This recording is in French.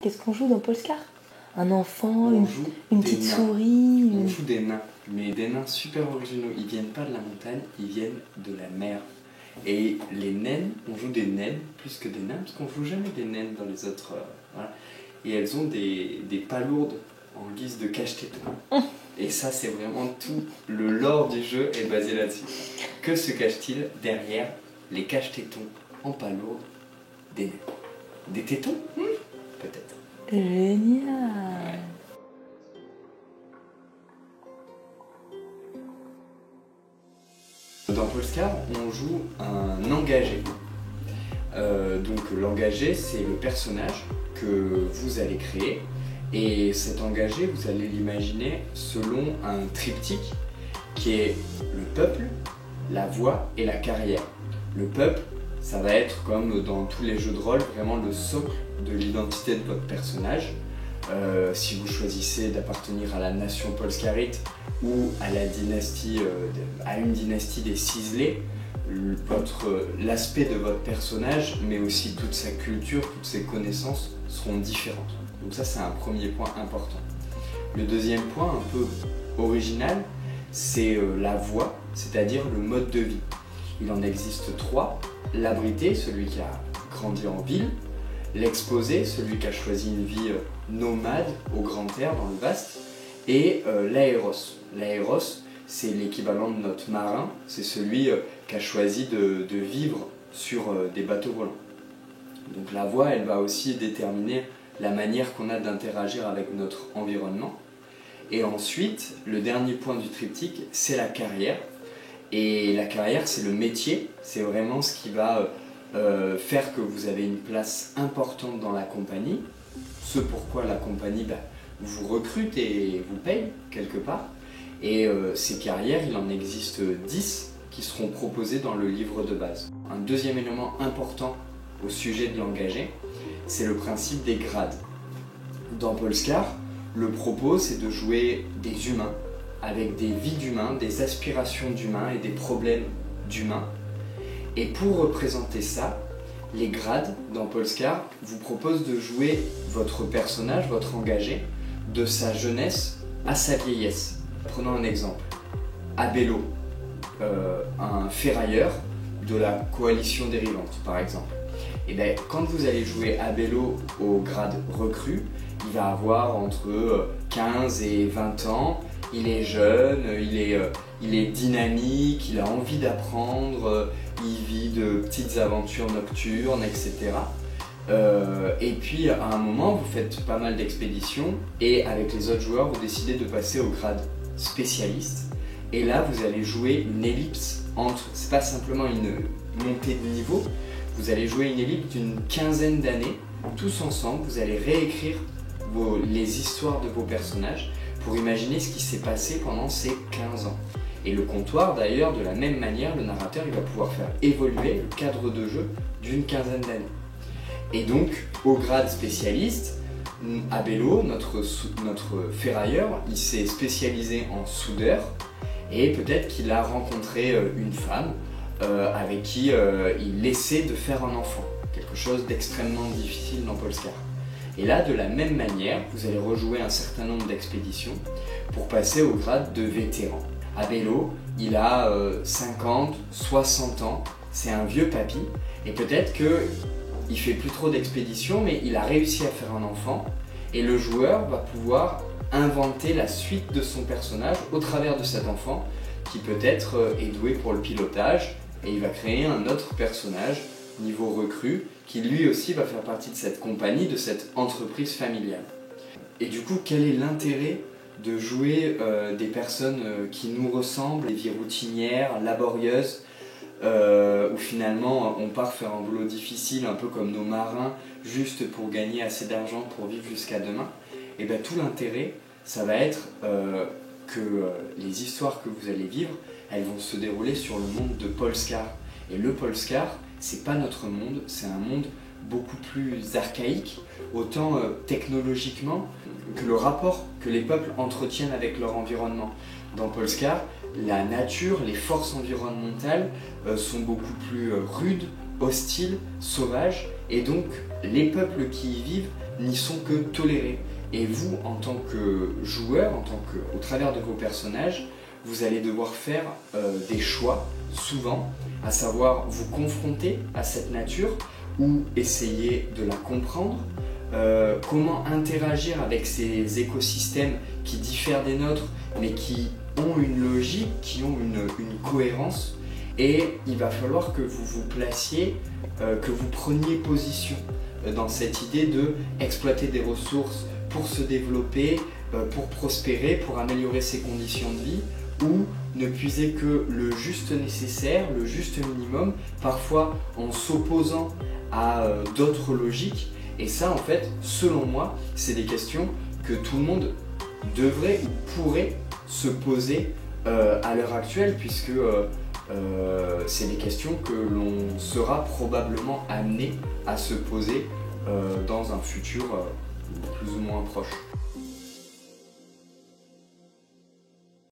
Qu'est-ce qu'on joue dans Polescar? Un enfant, On une petite souris. On joue des nains, mais des nains super originaux. Ils viennent pas de la montagne, ils viennent de la mer. Et les naines, on joue des naines plus que des nains, parce qu'on joue jamais des naines dans les autres. Voilà. Et elles ont des palourdes en guise de cache-tétons. Et ça, c'est vraiment tout le lore du jeu est basé là-dessus. Que se cache-t-il derrière les cache-tétons en palourde des naines? Des tétons? Peut-être. Génial. Dans Polescar, on joue un engagé. Donc l'engagé, c'est le personnage que vous allez créer. Et cet engagé, vous allez l'imaginer selon un triptyque qui est le peuple, la voix et la carrière. Le peuple, ça va être comme dans tous les jeux de rôle, vraiment le socle de l'identité de votre personnage. Si vous choisissez d'appartenir à la nation polscarite ou à la dynastie, à une dynastie des ciselés, l'aspect de votre personnage, mais aussi toute sa culture, toutes ses connaissances seront différentes. Donc ça, c'est un premier point important. Le deuxième point, un peu original, c'est la voie, c'est-à-dire le mode de vie. Il en existe trois. L'abrité, celui qui a grandi en ville. L'exposé, celui qui a choisi une vie nomade au grand air, dans le vaste. Et l'aéros. L'aéros, c'est l'équivalent de notre marin. C'est celui qui a choisi de vivre sur des bateaux volants. Donc la voie, elle va aussi déterminer la manière qu'on a d'interagir avec notre environnement. Et ensuite, le dernier point du triptyque, c'est la carrière. Et la carrière, c'est le métier, c'est vraiment ce qui va faire que vous avez une place importante dans la compagnie, ce pourquoi la compagnie vous recrute et vous paye quelque part. Et ces carrières, il en existe 10 qui seront proposées dans le livre de base. Un deuxième élément important au sujet de l'engagé, c'est le principe des grades. Dans Polescar, le propos, c'est de jouer des humains, avec des vies d'humains, des aspirations d'humains et des problèmes d'humains. Et pour représenter ça, les grades dans Polescar vous proposent de jouer votre personnage, votre engagé, de sa jeunesse à sa vieillesse. Prenons un exemple. Abello, un ferrailleur de la coalition dérivante, par exemple. Et bien, quand vous allez jouer Abello au grade recrue, il va avoir entre 15 et 20 ans. Il est jeune, il est dynamique, il a envie d'apprendre, il vit de petites aventures nocturnes, etc. Et puis à un moment, vous faites pas mal d'expéditions et avec les autres joueurs, vous décidez de passer au grade spécialiste. Et là, vous allez jouer une ellipse entre, c'est pas simplement une montée de niveau, vous allez jouer une ellipse d'une quinzaine d'années. Tous ensemble, vous allez réécrire les histoires de vos personnages pour imaginer ce qui s'est passé pendant ces 15 ans. Et le comptoir, d'ailleurs, de la même manière, le narrateur il va pouvoir faire évoluer le cadre de jeu d'une quinzaine d'années. Et donc, au grade spécialiste, Abello, notre ferrailleur, il s'est spécialisé en soudeur et peut-être qu'il a rencontré une femme avec qui il essaie de faire un enfant. Quelque chose d'extrêmement difficile dans Polescar. Et là, de la même manière, vous allez rejouer un certain nombre d'expéditions pour passer au grade de vétéran. Abello, il a 50, 60 ans, c'est un vieux papy, et peut-être qu'il fait plus trop d'expéditions, mais il a réussi à faire un enfant, et le joueur va pouvoir inventer la suite de son personnage au travers de cet enfant, qui peut-être est doué pour le pilotage, et il va créer un autre personnage niveau recrue, qui lui aussi va faire partie de cette compagnie, de cette entreprise familiale. Et du coup, quel est l'intérêt de jouer des personnes qui nous ressemblent, des vies routinières, laborieuses, où finalement on part faire un boulot difficile, un peu comme nos marins, juste pour gagner assez d'argent pour vivre jusqu'à demain? Et bien tout l'intérêt, ça va être que les histoires que vous allez vivre, elles vont se dérouler sur le monde de Polescar. Et le Polescar, c'est pas notre monde, c'est un monde beaucoup plus archaïque, autant technologiquement que le rapport que les peuples entretiennent avec leur environnement. Dans Polescar, la nature, les forces environnementales sont beaucoup plus rudes, hostiles, sauvages, et donc les peuples qui y vivent n'y sont que tolérés. Et vous, en tant que joueur, au travers de vos personnages, vous allez devoir faire des choix, souvent, à savoir vous confronter à cette nature ou essayer de la comprendre, comment interagir avec ces écosystèmes qui diffèrent des nôtres, mais qui ont une logique, qui ont une cohérence. Et il va falloir que vous vous placiez, que vous preniez position dans cette idée de exploiter des ressources pour se développer, pour prospérer, pour améliorer ses conditions de vie, ou ne puiser que le juste nécessaire, le juste minimum, parfois en s'opposant à d'autres logiques. Et ça, en fait, selon moi, c'est des questions que tout le monde devrait ou pourrait se poser à l'heure actuelle, puisque c'est des questions que l'on sera probablement amené à se poser dans un futur plus ou moins proche.